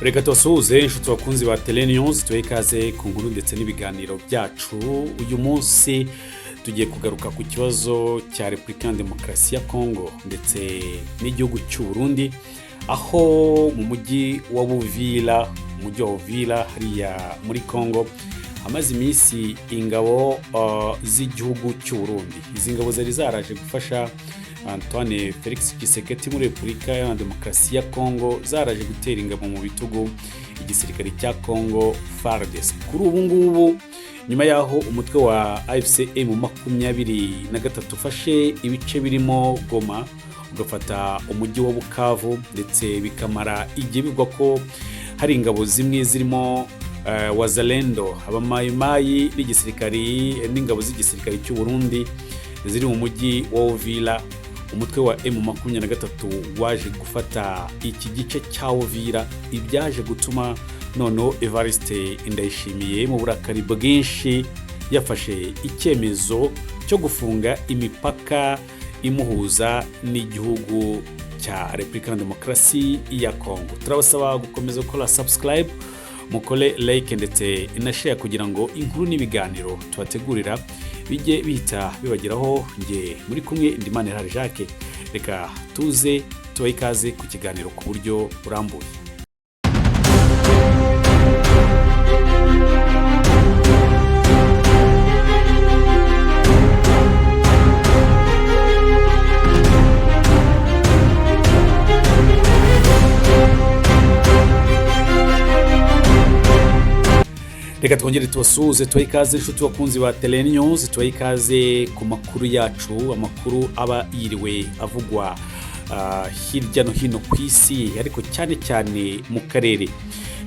Reka tubasuhuze inshuti bakunzi ba Telenews tuwe ikaze ku nkuru ndetse n'ibiganiro byacu. Uyu munsi tugiye kugaruka ku kibazo cya Repubulika Demokarasi ya Congo ndetse n'igihugu cy'u Burundi, aho mu mujyi wa Uvira hariya muri Congo amaze iminsi ingabo z'igihugu cy'u Burundi. Izi ngabo zari zaraje gufasha Antoine Felix Tshisekedi muri Repubulika ya Demokarasi ya Congo, zaraje gutera ingabo mu bitugu igisirikare cya Congo FARDC. Kuri ubu ngubu nyuma yaho umutwe wa AFCM mu 23 ufashe ibice birimo Goma, ugafata umujyi wa Bukavu ndetse bikamara igihe bivugwa ko hari ingabo zimwe zirimo Wazalendo, abamayimayi n'igisirikari n'ingabo z'igisirikare cy'u Burundi ziri mu mujyi wa Uvira. Umutwe wa M23 waje gufata iki gice cya Uvira, ibyaje gutuma noneho Evariste Ndayishimiye mu burakari bwinshi yafashe icyemezo cyo gufunga imipaka imuhuza n'igihugu cya Repubulika Demokarasi ya Congo. Turabasaba gukomeza gukora subscribe, mukole like ndetse na share kugira ngo inkuru n'ibiganiro tubategurira bijye bihita bibageraho. Nge muri kumwe Ndimanira Jacques, reka tuze tubahe ikaze ku kiganiro ku buryo burambuye. Reka twongere tubasuhuze, tubahe ikaze inshuti bakunzi ba Telenews, tubahe ikaze ku makuru yacu, amakuru aba yiriwe avugwa hirya no hino ku isi, ariko cyane cyane mu karere.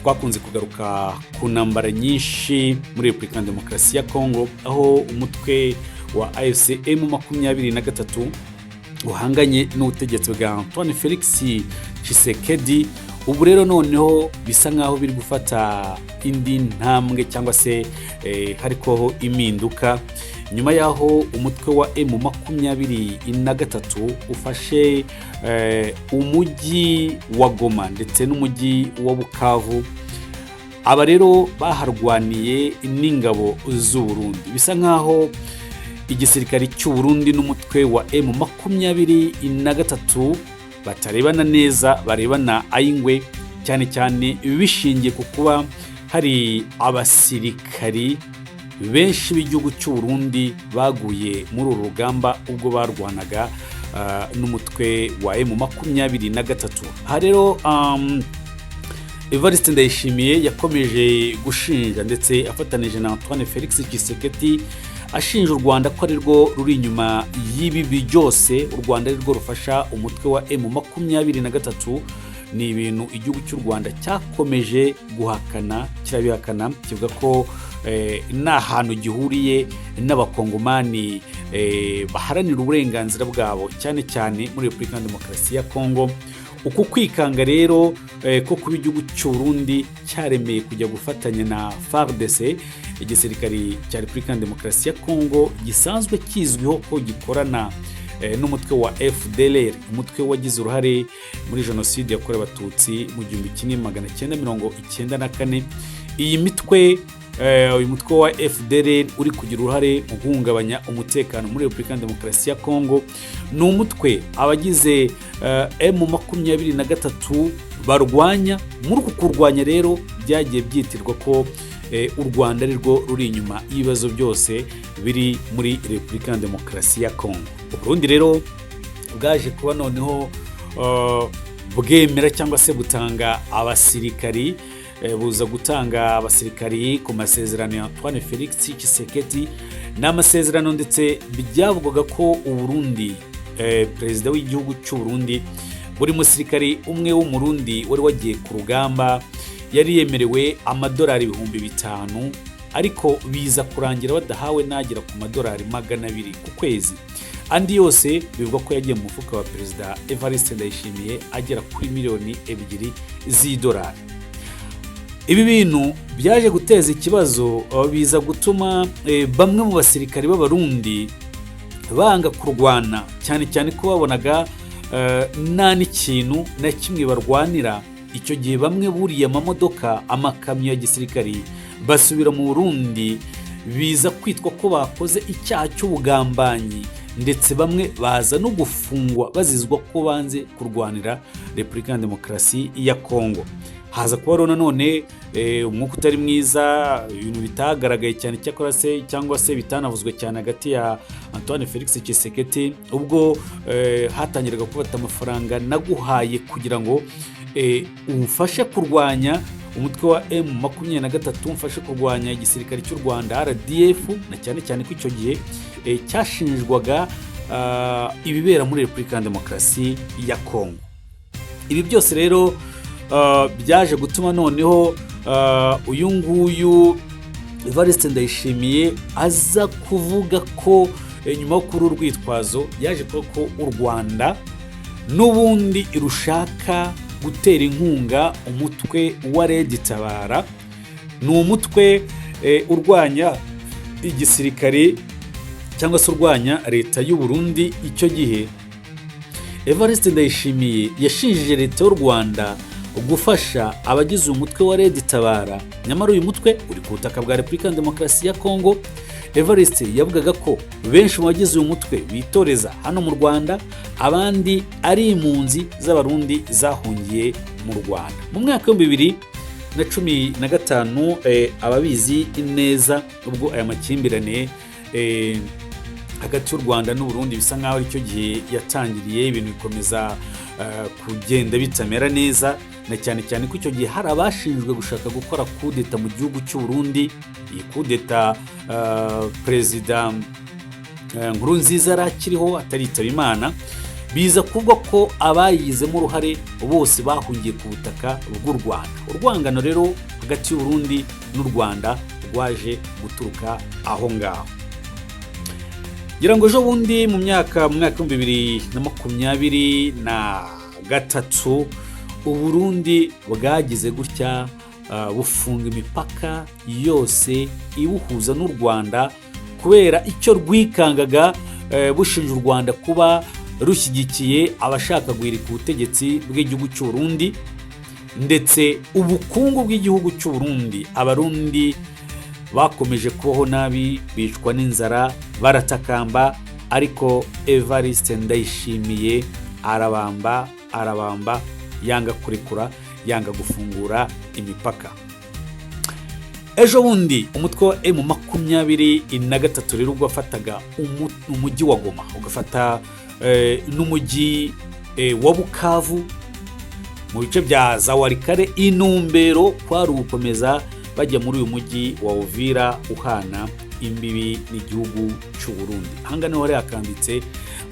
Twakunze kugaruka ku ntambara nyinshi muri Repubulika Demokarasi ya Congo, aho umutwe wa AFCM 23 uhanganye n'ubutegetsi bwa Antoine Felix Tshisekedi. Ubu rero noneho bisa nkaho biri gufata indi ntambwe cyangwa se hariko impinduka nyuma yaho umutwe wa M23 ufashe umujyi wa Goma ndetse n'umujyi wa Bukavu. Aba rero baharwaniye n'ingabo z'u Burundi. Bisa nkaho igisirikare cy'u Burundi n'umutwe wa M23 batarebana neza, barebana ayingwe, cyane cyane bishingiye ku kuba hari abasirikari benshi b'igihugu cy'u Burundi baguye muri uru rugamba ubwo barwanaga n'umutwe wa M23. Aha rero Evariste Ndayishimiye yakomeje gushinja ndetse afatanije na Antoine Felix Tshisekedi, ashinja u Rwanda ko ari rwo ruri inyuma y'ibi byose. U Rwanda ari rwo rufasha umutwe wa M23. Ni ibintu igihugu cy'u Rwanda cyakomeje guhakana, kirabihakana, kivuga ko nta hantu gihuriye n'abakongomani baharanira uburenganzira bwabo, cyane cyane muri Repubulika Demokarasi ya Congo. Uku kwikanga rero ko kuba igihugu cy'u Burundi cyaremeye kujya gufatanya na FARDC, igisirikari cya Repubulika Demokarasi ya Congo gisanzwe kizwiho ko gikorana n'umutwe wa FDLR, umutwe wagize uruhare muri jenoside yakorewe abatutsi mu 1994. Iyi mitwe uyu mutwe wa FDLR uri kugira uruhare mu guhungabanya umutekano muri Repubulika Demokarasi ya Congo. Ni umutwe abagize M23 barwanya. Muri uku kurwanya rero byagiye byitirwa ko u Rwanda ari rwo ruri inyuma y'ibibazo byose biri muri Repubulika Demokarasi ya Congo. Uburundi rero bwaje kuba noneho bwemera cyangwa se butanga abasirikari, buza gutanga abasirikari ku masezerano ya Antoine Felix Tshisekedi. N'amasezerano ndetse byavugwaga ko u Burundi, perezida w'igihugu cy'u Burundi, buri musirikari umwe w'umurundi wari wagiye ku rugamba yari yemerewe amadolari 500, ariko biza kurangira badahawe nagera ku madolari 200 ku kwezi. Andi yose bivugwa ko yagiye mu mufuka wa perezida Evariste Ndayishimiye agera kuri miliyoni 2 z'idolari. Ibi bintu byaje guteza ikibazo, biza gutuma bamwe mu basirikari b'abarundi banga kurwana, cyane cyane ko babonaga nta n'ikintu na kimwe barwanira icyo gihe bamwe buriye amamodoka, amakamyo ya gisirikari basubira mu Burundi, biza kwitwa ko bakoze icyaha cy'ubugambanyi, ndetse bamwe baza no gufungwa bazizwa ko banze kurwanira Repubulika ya Demokarasi ya Kongo. Haza kuba rero nanone umwuka utari mwiza, ibintu bitagaragaye cyane cyangwa se bitanavuzwe cyane hagati ya Antoine Felix Tshisekedi, ubwo hatangiraga kubata amafaranga naguhaye kugira ngo umfashe kurwanya umutwe wa M23, umfashe kurwanya igisirikare cy'u Rwanda RDF, na cyane cyane ko icyo gihe cyashinjwaga ibibera muri Repubulika ya Demokarasi ya Kongo. Ibi byose rero byaje gutuma noneho uyu nguyu Evariste Ndayishimiye aza kuvuga ko nyuma yo kuri urwitwazo yaje kuvuga ko u Rwanda n'ubundi rushaka gutera inkunga umutwe wa Red Tabara. Ni umutwe urwanya igisirikare cyangwa se urwanya leta y'u Burundi. Icyo gihe Evariste Ndayishimiye yashinjije leta y'u Rwanda gufasha abagize umutwe wa Red Tabara, nyamara uyu mutwe uri ku butaka bwa Repubulika ya Demokarasi ya Kongo. Evariste yavugaga ko benshi mu bagize uyu mutwe bitoreza hano mu Rwanda, abandi ari impunzi z'abarundi zahungiye mu Rwanda. Mu mwaka wa 2015 ababizi neza, ubwo aya makimbirane hagati y'u Rwanda n'u Burundi bisa nkaho ari cyo gihe yatangiriye, ibintu bikomeza kugenda bitamera neza, na cyane cyane ko icyo gihe hari abashinjwe gushaka gukora kudeta mu gihugu cy'u Burundi. Iyi kudeta perezida Nkurunziza arakiriho ataritaba Imana, biza kuvuga ko abayizemo uruhare bose bahungiye ku butaka bw'u Rwanda. Urwangano rero hagati y'u Burundi n'u Rwanda rwaje guturuka aho ngaho. Ngira ngo ejo bundi mu mwaka wa 2023 u Burundi bwagize gutya bufunga imipaka yose ibuhuza n'u Rwanda kubera icyo rwikangaga, bushinja u Rwanda kuba rushyigikiye abashaka guhirika ubutegetsi bw'igihugu cy'u Burundi, ndetse ubukungu bw'igihugu cy'u Burundi. Abarundi bakomeje kubaho nabi, bicwa n'inzara, baratakamba, ariko Evariste Ndayishimiye arabamba, yanga kurekura, yanga gufungura imipaka. Ejo bundi umutwe wa M23 rero ugafataga umujyi wa Goma, ugafata n'umujyi wa Bukavu mu bice bya Zawarikare. Inumbero kwari ugukomeza bajya muri uyu mujyi wa Uvira uhana imbibi n'igihugu cy'u Burundi. Hanga niho yakanditse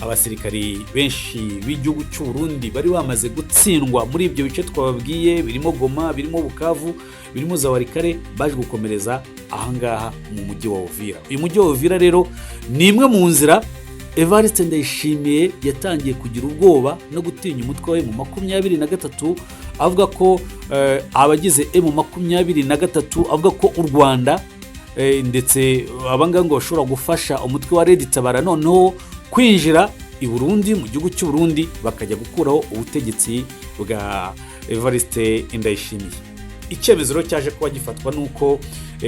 abasirikari benshi b'igihugu cy'u Burundi bari bamaze gutsindwa muri ibyo bice twababwiye, birimo Goma, birimo Bukavu, birimo Zawarikare, baje gukomereza ahangaha mu mujyi wa Uvira. Uyu mujyi wa Uvira rero ni imwe mu nzira Evariste Ndayishimiye yatangiye kugira ubwoba no gutinya umutwe wa M23, avuga ko abagize M23, avuga ko u Rwanda ndetse abanganga ngo bashobora gufasha umutwe wa Red Tabara noneho kwinjira i Burundi, mu gihugu cy'u Burundi, bakajya gukuraho ubutegetsi bwa Evariste Ndayishimiye. Icyemezo rero cyaje kuba gifatwa nuko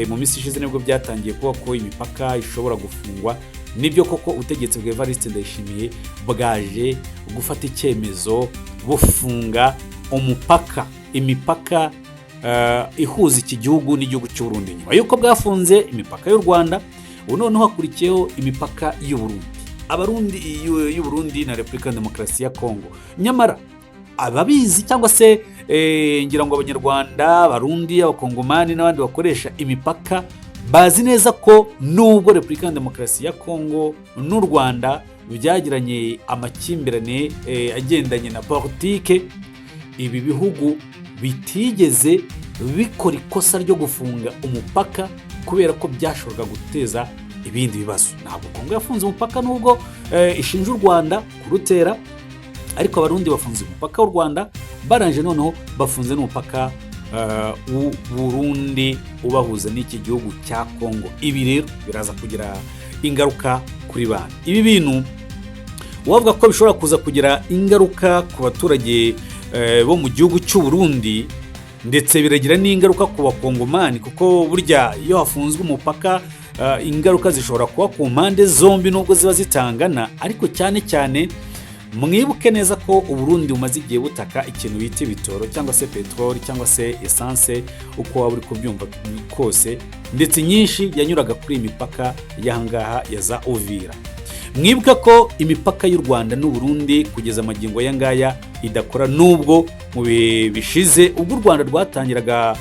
mu minsi ishize nibwo byatangiye kuba ko imipaka ishobora gufungwa. Nibyo koko ubutegetsi bwa Evariste Ndayishimiye bwaje gufata icyemezo bufunga imipaka ihuza iki gihugu n'igihugu cy'u Burundi. Nyuma yuko bwafunze imipaka y'u Rwanda, ubu noneho hakurikiyeho imipaka y'u Burundi. Abarundi y'u Burundi na Repubulika ya Demokarasi ya Kongo. Nyamara ababizi cyangwa se ngira ngo Abanyarwanda, Abarundi, Abakongomani n'abandi bakoresha imipaka bazi neza ko nubwo Repubulika ya Demokarasi ya Kongo n'u Rwanda byagiranye amakimbirane agendanye na politike, ibi bihugu bitigeze bikora ikosa ryo gufunga umupaka kubera ko byashoboraga guteza ibindi bibazo. Ntabwo Kongo yafunze umupaka nubwo ishinja u Rwanda kurutera, ariko Abarundi bafunze umupaka w'u Rwanda, baranje noneho bafunze n'umupaka w'u Burundi ubahuza n'iki gihugu cya Kongo. Ibi rero biraza kugira ingaruka kuri bana. Ibi bintu wavuga ko bishobora kuza kugira ingaruka ku baturage bo mu gihugu cy'u Burundi, ndetse biragira n'ingaruka ku bakongomani, kuko burya iyo hafunzwe umupaka ingaruka zishobora kuba ku mpande zombi nubwo ziba zitangana, ariko cyane cyane mwibuke neza ko Uburundi bumaze igihe butaka ikintu bita ibitoro cyangwa se peteroli cyangwa se esanse, uko waba uri kubyumva kose, ndetse nyinshi yanyuraga kuri imipaka y'ahangaha ya za Uvira. Mwibuka ko imipaka y'u Rwanda n'u Burundi kugeza amagingo aya ngaya idakora, nubwo mu bihe bishize ubwo u Rwanda rwatangiraga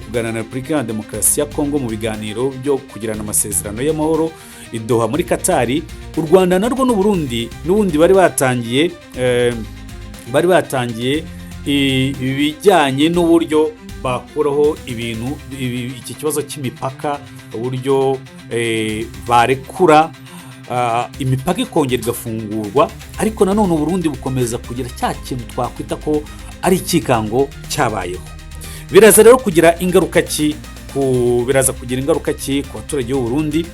kuganira na Repubulika ya Demokarasi ya Kongo mu biganiro byo kugirana amasezerano y'amahoro i Doha muri Katari, u Rwanda narwo n'u Burundi n'ubundi bari batangiye ibijyanye n'uburyo bakuraho iki kibazo cy'imipaka, uburyo barekura imipaka ikongera igafungurwa, ariko nanone u Burundi bukomeza kugira cya kintu twakwita ko ari ikikango cyabayeho. Biraza rero kugira ingaruka ki ku baturage b'u Burundi?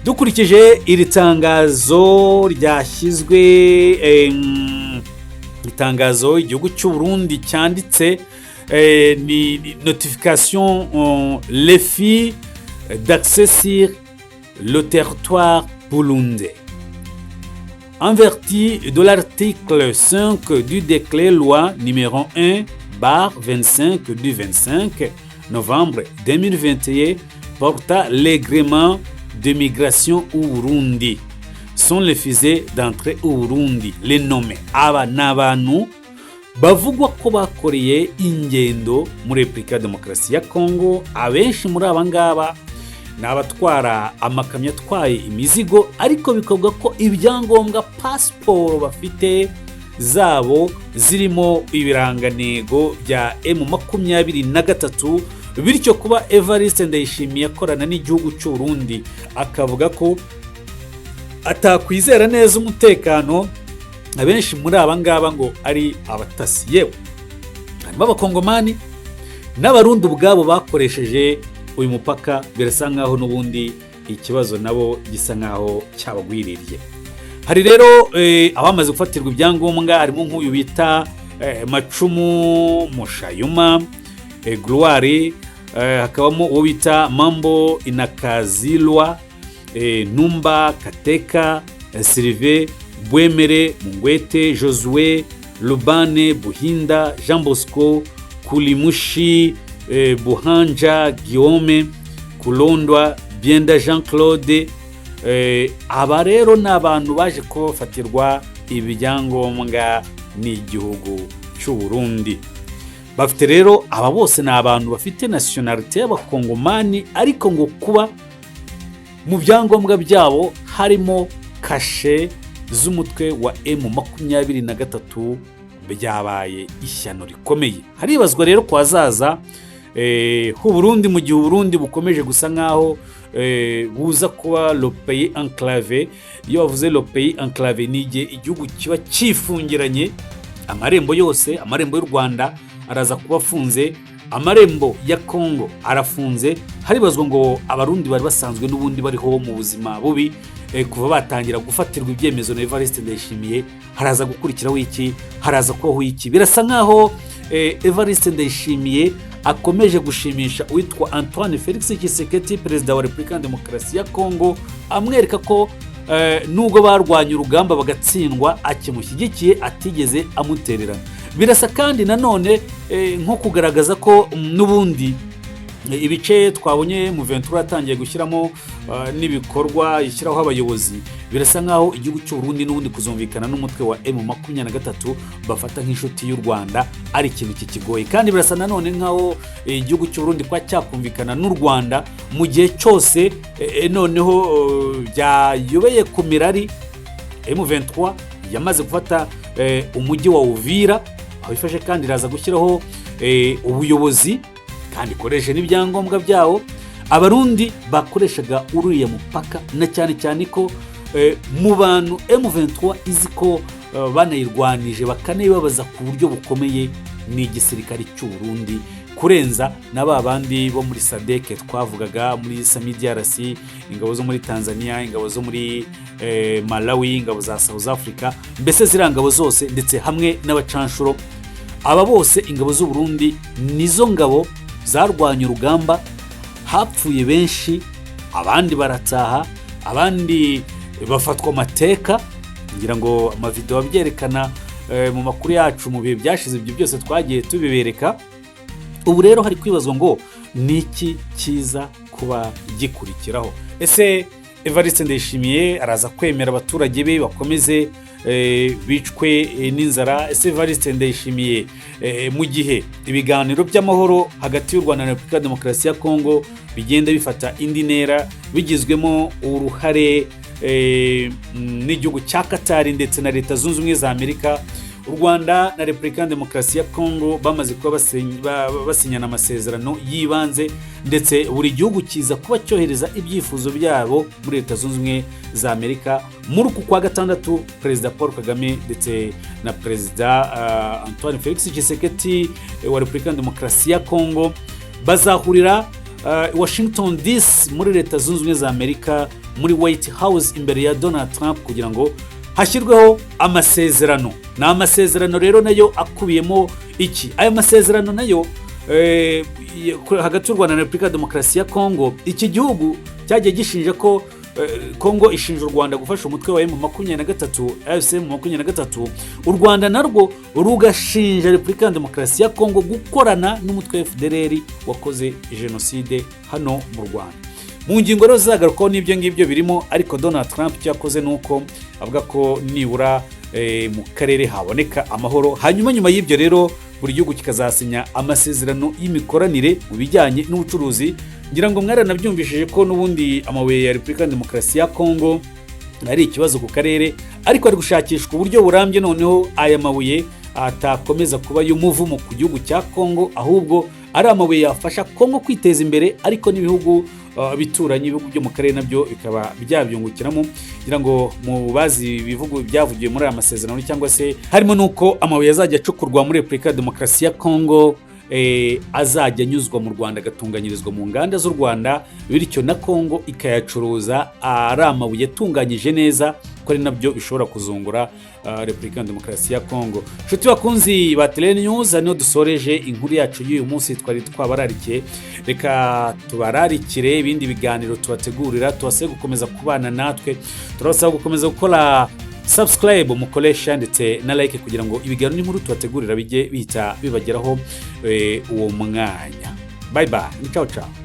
Dukurikije iri tangazo ryashyizwe, itangazo igihugu cy'u Burundi cyanditse, ni notification les filles d'accès sur le territoire burundais. En vertu de l'article 5 du décret loi numéro 1/25 du 25 novembre 2021 portant l'agrément de migration au Burundi, sont refusés d'entrer au Burundi. Les nommés aba n'abantu bavugwa ko bakoreye ingendo muri Repubulika ya Demokarasi ya Kongo. Abenshi muri aba ngaba ni abatwara amakamyo atwaye imizigo, ariko bikavuga ko ibyangombwa pasiporo bafite zabo zirimo ibirangantego bya M23, bityo kuba Evariste Ndayishimiye akorana n'igihugu cy'u Burundi akavuga ko atakwizera neza umutekano, abenshi muri aba ngaba ngo ari abatasi. Yewe harimo abakongomani n'abarundi ubwabo bakoresheje uyu mupaka, birasa nkaho n'ubundi ikibazo nabo gisa nkaho cyabagwiririye. Hari rero abamaze gufatirwa ibyangombwa, harimo nk'uyu bita Macumu Mushayuma Gloire, hakabamo uwo bita Mambo Inakazilwa, Numba Kateka, Sylvain Bwemere Mungwete, Josué Lubane Buhinda, Jean Bosco Kulimushi, Buhanja Guillaume, Kulondwa Bienda Jean Claude. Aba rero ni abantu baje kubafatirwa ibyangombwa n'igihugu cy'u Burundi. Bafite rero aba bose ni abantu bafite nationalite y'abakongomani, ariko ngo kuba mu byangombwa byabo harimo kashe z'umutwe wa M23 byabaye ishyano rikomeye. Haribazwa rero ko hazaza h'u Burundi, mu gihe u Burundi bukomeje gusa nkaho buza kuba le pays enclavé. Iyo bavuze le pays enclavé, ni igihe igihugu kiba cyifungiranye, amarembo yose, amarembo y'u Rwanda araza kuba afunze, amarembo ya Kongo arafunze. Haribazwa ngo abarundi bari basanzwe n'ubundi bariho mu buzima bubi, kuva batangira gufatirwa ibyemezo na Evariste Ndayishimiye, haraza gukurikiraho iki, haraza kubaho iki. Birasa nkaho Evariste Ndayishimiye akomeje gushimisha uwitwa Antoine Felix Tshisekedi, perezida wa Repubulika ya Demokarasi ya Kongo, amwereka ko nubwo barwanya urugamba bagatsindwa akimushyigikiye, atigeze amutererana. Birasa kandi nanone nko kugaragaza ko n'ubundi ibice twabonye mu Ventura atangiye gushyiramo n'ibikorwa ishyiraho abayobozi, birasa nkaho igihugu cy'u Burundi n'ubundi kuzumvikana n'umutwe wa M23 bafata nk'inshuti y'u Rwanda ari ikintu kikigoye. Kandi birasa nanone nkaho igihugu cy'u Burundi kwa cyakumvikana n'u Rwanda mu gihe cyose noneho byayobeye ku mirari. M23 yamaze gufata umujyi wa Uvira, aho ifashe kandi iraza gushyiraho ubuyobozi kandi ikoresha n'ibyangombwa byawo. Abarundi bakoreshaga uriya mupaka, na cyane cyane ko mu bantu M23 izi ko banayirwanije bakanayibabaza ku buryo bukomeye ni igisirikare cy'u Burundi, kurenza na ba bandi bo muri SADC twavugaga, muri Sami DRC, ingabo zo muri Tanzania, ingabo zo muri Malawi, ingabo za South Africa, mbese zirangabo zose, ndetse hamwe n'abacanshuro aba bose ingabo z'u Burundi nizo ngabo zarwanya urugamba, hapfuye benshi, abandi barataha, abandi bafatwa amateka, ngira ngo amavideo abyerekana mu makuru yacu mu bihe byashize, ibyo byose twagiye tubibereka. Ubu rero hari kwibazwa ngo niki kiza kuba gikurikiraho. Ese Evariste Ndayishimiye araza kwemera abaturage be bakomeze bicwe n'inzara? Ese Evariste Ndayishimiye mu gihe ibiganiro by'amahoro hagati y'u Rwanda na Repubulika ya Demokarasi ya Kongo bigenda bifata indi ntera, bigizwemo uruhare n'igihugu cya Qatar ndetse na Leta Zunze Ubumwe za Amerika, u Rwanda na Repubulika ya Demokarasi ya Kongo bamaze kuba basinyana amasezerano y'ibanze, ndetse buri gihugu kiza kuba cyohereza ibyifuzo byabo muri Leta Zunze Ubumwe za Amerika. Muri uku kwa gatandatu Perezida Paul Kagame ndetse na Perezida Antoine Felix Tshisekedi wa Repubulika ya Demokarasi ya Kongo bazahurira Washington DC muri Leta Zunze Ubumwe za Amerika, muri White House imbere ya Donald Trump, kugira ngo hashyirweho amasezerano. Ni amasezerano rero nayo akubiyemo iki? Aya masezerano nayo hagati y'u Rwanda na Repubulika ya Demokarasi ya Kongo, iki gihugu cyagiye gishinja ko Kongo ishinja u Rwanda gufasha umutwe wa M23, M23. U Rwanda narwo rugashinja Repubulika ya Demokarasi ya Kongo gukorana n'umutwe wa FDLR wakoze jenoside hano mu Rwanda. Mu ngingo rero zagarukaho n'ibyo ngibyo birimo, ariko Donald Trump cyakoze nuko avuga ko nibura mu karere haboneka amahoro, hanyuma nyuma y'ibyo rero buri gihugu kikazasinya amasezerano y'imikoranire mu bijyanye n'ubucuruzi. Ngira ngo mwaranabyumvishije ko n'ubundi amabuye ya Repubulika ya Demokarasi ya Kongo ari ikibazo ku karere, ariko ari gushakishwa uburyo burambye noneho aya mabuye atakomeza kuba y'umuvumo ku gihugu cya Kongo, ahubwo ari amabuye yafasha Kongo kwiteza imbere, ariko n'ibihugu bituranye, ibihugu byo mu karere nabyo bikaba byabyungukiramo. Ngira ngo mu bazi ibivugo byavugiye muri aya masezerano, cyangwa se harimo nuko amabuye azajya acukurwa muri Repubulika ya Demokarasi ya Kongo azajya anyuzwa mu Rwanda, agatunganyirizwa mu nganda z'u Rwanda, bityo na Kongo ikayacuruza ari amabuye atunganyije neza, ko ari nabyo bishobora kuzungura Repubulika ya Demokarasi ya Kongo. Nshuti bakunzi ba Tele News, hano dusoreje inkuru yacu y'uyu munsi twari twabararikiye. Reka tubararikire ibindi biganiro tubategurira, tubasaba gukomeza kubana natwe, turabasaba gukomeza gukora subscribe mukoresha ndetse na like, kugira ngo ibiganiro n'inkuru tubategurira bijye bihita bibageraho uwo mwanya. Bye bye, ciao ciao.